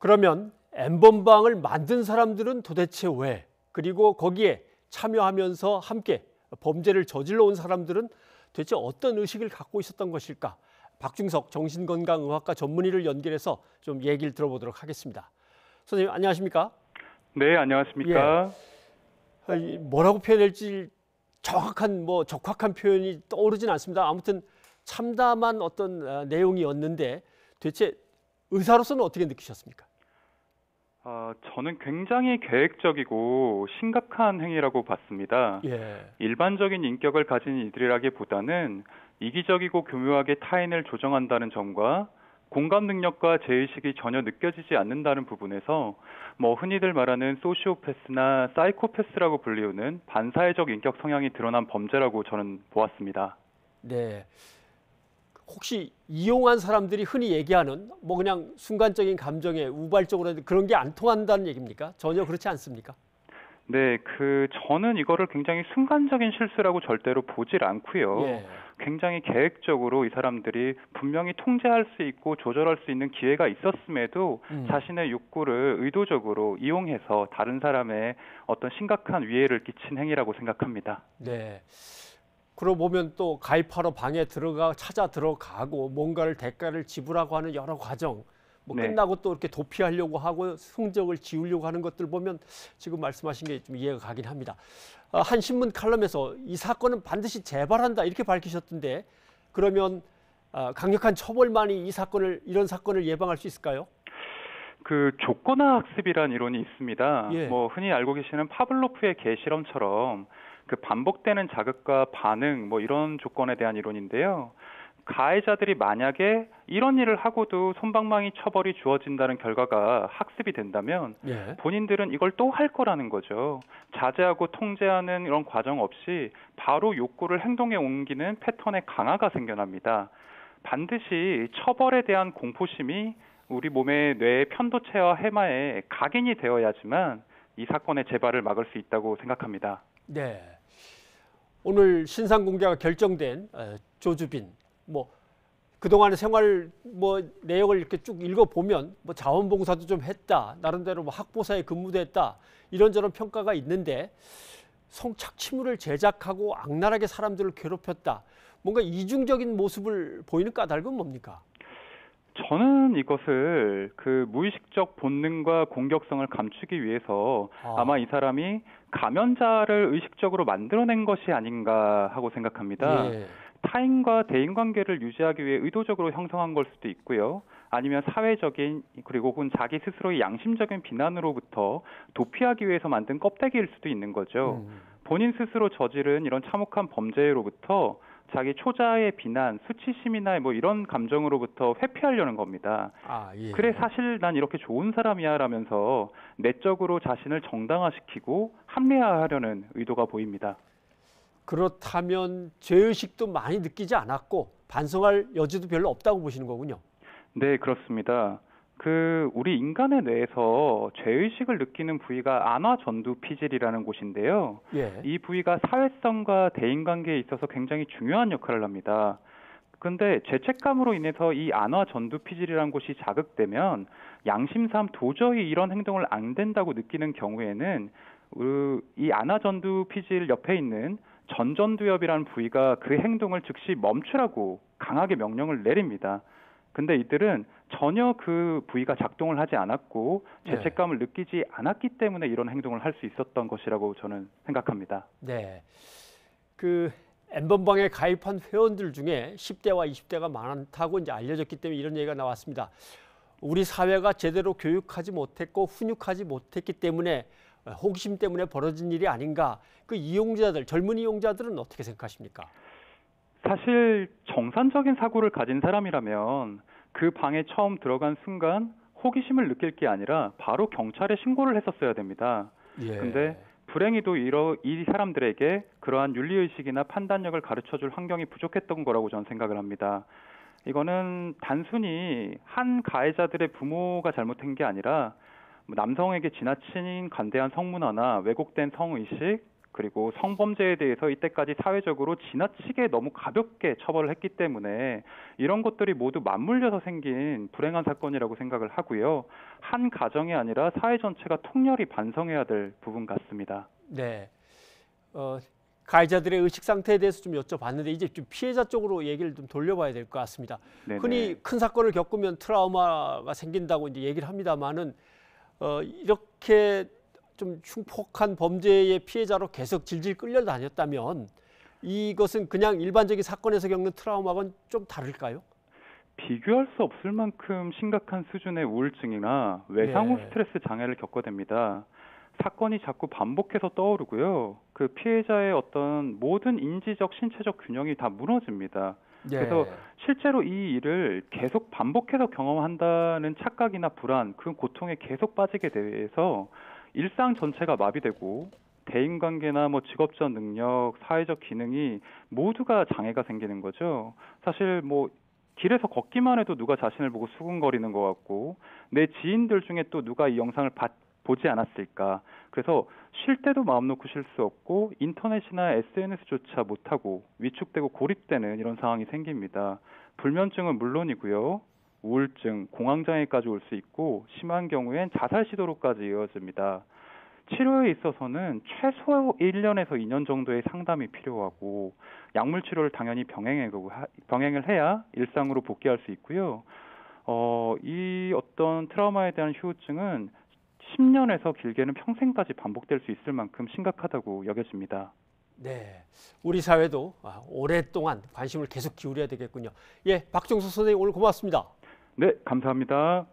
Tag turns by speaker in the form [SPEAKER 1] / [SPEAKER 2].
[SPEAKER 1] 그러면 N번방을 만든 사람들은 도대체 왜? 그리고 거기에 참여하면서 함께 범죄를 저질러 온 사람들은 도대체 어떤 의식을 갖고 있었던 것일까? 박중석 정신건강의학과 전문의를 연결해서 좀 얘기를 들어보도록 하겠습니다. 선생님 안녕하십니까?
[SPEAKER 2] 네, 안녕하십니까?
[SPEAKER 1] 뭐라고 표현할지 정확한 적확한 표현이 떠오르진 않습니다. 아무튼 참담한 어떤 내용이었는데 도대체 의사로서는 어떻게 느끼셨습니까?
[SPEAKER 2] 저는 굉장히 계획적이고 심각한 행위라고 봤습니다. 일반적인 인격을 가진 이들이라기보다는 이기적이고 교묘하게 타인을 조정한다는 점과 공감 능력과 제의식이 전혀 느껴지지 않는다는 부분에서 흔히들 말하는 소시오패스나 사이코패스라고 불리우는 반사회적 인격 성향이 드러난 범죄라고 저는 보았습니다.
[SPEAKER 1] 네. 혹시 이용한 사람들이 흔히 얘기하는 그냥 순간적인 감정에 우발적으로 그런 게 안 통한다는 얘기입니까? 전혀 그렇지 않습니까?
[SPEAKER 2] 네, 저는 이거를 굉장히 순간적인 실수라고 절대로 보질 않고요. 굉장히 계획적으로 이 사람들이 분명히 통제할 수 있고 조절할 수 있는 기회가 있었음에도 자신의 욕구를 의도적으로 이용해서 다른 사람의 어떤 심각한 위해를 끼친 행위라고 생각합니다.
[SPEAKER 1] 네. 그러고 보면 또 가입하러 방에 찾아 들어가고 뭔가를 대가를 지불하고 하는 여러 과정, 끝나고 또 이렇게 도피하려고 하고 흔적을 지우려고 하는 것들 보면 지금 말씀하신 게 좀 이해가 가긴 합니다. 한 신문 칼럼에서 이 사건은 반드시 재발한다 이렇게 밝히셨던데 그러면 강력한 처벌만이 이런 사건을 예방할 수 있을까요?
[SPEAKER 2] 조건화 학습이란 이론이 있습니다. 흔히 알고 계시는 파블로프의 개 실험처럼 반복되는 자극과 반응 이런 조건에 대한 이론인데요. 가해자들이 만약에 이런 일을 하고도 솜방망이 처벌이 주어진다는 결과가 학습이 된다면 본인들은 이걸 또 할 거라는 거죠. 자제하고 통제하는 이런 과정 없이 바로 욕구를 행동에 옮기는 패턴의 강화가 생겨납니다. 반드시 처벌에 대한 공포심이 우리 몸의 뇌의 편도체와 해마에 각인이 되어야지만 이 사건의 재발을 막을 수 있다고 생각합니다.
[SPEAKER 1] 네. 오늘 신상 공개가 결정된 조주빈 그동안의 생활 내용을 이렇게 쭉 읽어보면 자원봉사도 좀 했다. 나름대로 학보사에 근무도 했다. 이런저런 평가가 있는데 성착취물을 제작하고 악랄하게 사람들을 괴롭혔다. 뭔가 이중적인 모습을 보이는 까닭은 뭡니까?
[SPEAKER 2] 저는 이것을 무의식적 본능과 공격성을 감추기 위해서 아마 이 사람이 감염자를 의식적으로 만들어낸 것이 아닌가 하고 생각합니다. 타인과 대인관계를 유지하기 위해 의도적으로 형성한 걸 수도 있고요. 아니면 사회적인 그리고 혹은 자기 스스로의 양심적인 비난으로부터 도피하기 위해서 만든 껍데기일 수도 있는 거죠. 본인 스스로 저지른 이런 참혹한 범죄로부터 자기 초자의 비난, 수치심이나 이런 감정으로부터 회피하려는 겁니다. 그래 사실 난 이렇게 좋은 사람이야 라면서 내적으로 자신을 정당화시키고 합리화하려는 의도가 보입니다.
[SPEAKER 1] 그렇다면 죄의식도 많이 느끼지 않았고 반성할 여지도 별로 없다고 보시는 거군요.
[SPEAKER 2] 네, 그렇습니다. 우리 인간의 뇌에서 죄의식을 느끼는 부위가 안화전두피질이라는 곳인데요. 이 부위가 사회성과 대인관계에 있어서 굉장히 중요한 역할을 합니다. 그런데 죄책감으로 인해서 이 안화전두피질이라는 곳이 자극되면 양심상 도저히 이런 행동을 안 된다고 느끼는 경우에는 이 안화전두피질 옆에 있는 전전두엽이라는 부위가 그 행동을 즉시 멈추라고 강하게 명령을 내립니다. 근데 이들은 전혀 그 부위가 작동을 하지 않았고 죄책감을 느끼지 않았기 때문에 이런 행동을 할 수 있었던 것이라고 저는 생각합니다.
[SPEAKER 1] 네. N번방에 가입한 회원들 중에 10대와 20대가 많다고 이제 알려졌기 때문에 이런 얘기가 나왔습니다. 우리 사회가 제대로 교육하지 못했고 훈육하지 못했기 때문에 호기심 때문에 벌어진 일이 아닌가. 젊은 이용자들은 어떻게 생각하십니까?
[SPEAKER 2] 사실 정상적인 사고를 가진 사람이라면 그 방에 처음 들어간 순간 호기심을 느낄 게 아니라 바로 경찰에 신고를 했었어야 됩니다. 근데 불행히도 이 사람들에게 그러한 윤리의식이나 판단력을 가르쳐줄 환경이 부족했던 거라고 저는 생각을 합니다. 이거는 단순히 한 가해자들의 부모가 잘못한 게 아니라 남성에게 지나친 관대한 성문화나 왜곡된 성의식 그리고 성범죄에 대해서 이때까지 사회적으로 지나치게 너무 가볍게 처벌을 했기 때문에 이런 것들이 모두 맞물려서 생긴 불행한 사건이라고 생각을 하고요. 한 가정이 아니라 사회 전체가 통렬히 반성해야 될 부분 같습니다.
[SPEAKER 1] 네. 가해자들의 의식 상태에 대해서 좀 여쭤봤는데 이제 좀 피해자 쪽으로 얘기를 좀 돌려봐야 될 것 같습니다.
[SPEAKER 2] 네네.
[SPEAKER 1] 흔히 큰 사건을 겪으면 트라우마가 생긴다고 이제 얘기를 합니다만은 이렇게 좀 흉폭한 범죄의 피해자로 계속 질질 끌려다녔다면 이것은 그냥 일반적인 사건에서 겪는 트라우마와는 좀 다를까요?
[SPEAKER 2] 비교할 수 없을 만큼 심각한 수준의 우울증이나 외상 후
[SPEAKER 1] 예.
[SPEAKER 2] 스트레스 장애를 겪어댑니다. 사건이 자꾸 반복해서 떠오르고요. 그 피해자의 어떤 모든 인지적, 신체적 균형이 다 무너집니다. 그래서
[SPEAKER 1] 예.
[SPEAKER 2] 실제로 이 일을 계속 반복해서 경험한다는 착각이나 불안, 그 고통에 계속 빠지게 돼서 일상 전체가 마비되고 대인관계나 뭐 직업적 능력, 사회적 기능이 모두가 장애가 생기는 거죠. 사실 뭐 길에서 걷기만 해도 누가 자신을 보고 수군거리는 것 같고 내 지인들 중에 또 누가 이 영상을 보지 않았을까. 그래서 쉴 때도 마음 놓고 쉴 수 없고 인터넷이나 SNS조차 못하고 위축되고 고립되는 이런 상황이 생깁니다. 불면증은 물론이고요. 우울증, 공황장애까지 올 수 있고 심한 경우엔 자살 시도로까지 이어집니다. 치료에 있어서는 최소 1년에서 2년 정도의 상담이 필요하고 약물 치료를 당연히 병행을 해야 일상으로 복귀할 수 있고요. 이 어떤 트라우마에 대한 후유증은 10년에서 길게는 평생까지 반복될 수 있을 만큼 심각하다고 여겨집니다.
[SPEAKER 1] 네, 우리 사회도 오랫동안 관심을 계속 기울여야 되겠군요. 예, 박정수 선생님 오늘 고맙습니다.
[SPEAKER 2] 네, 감사합니다.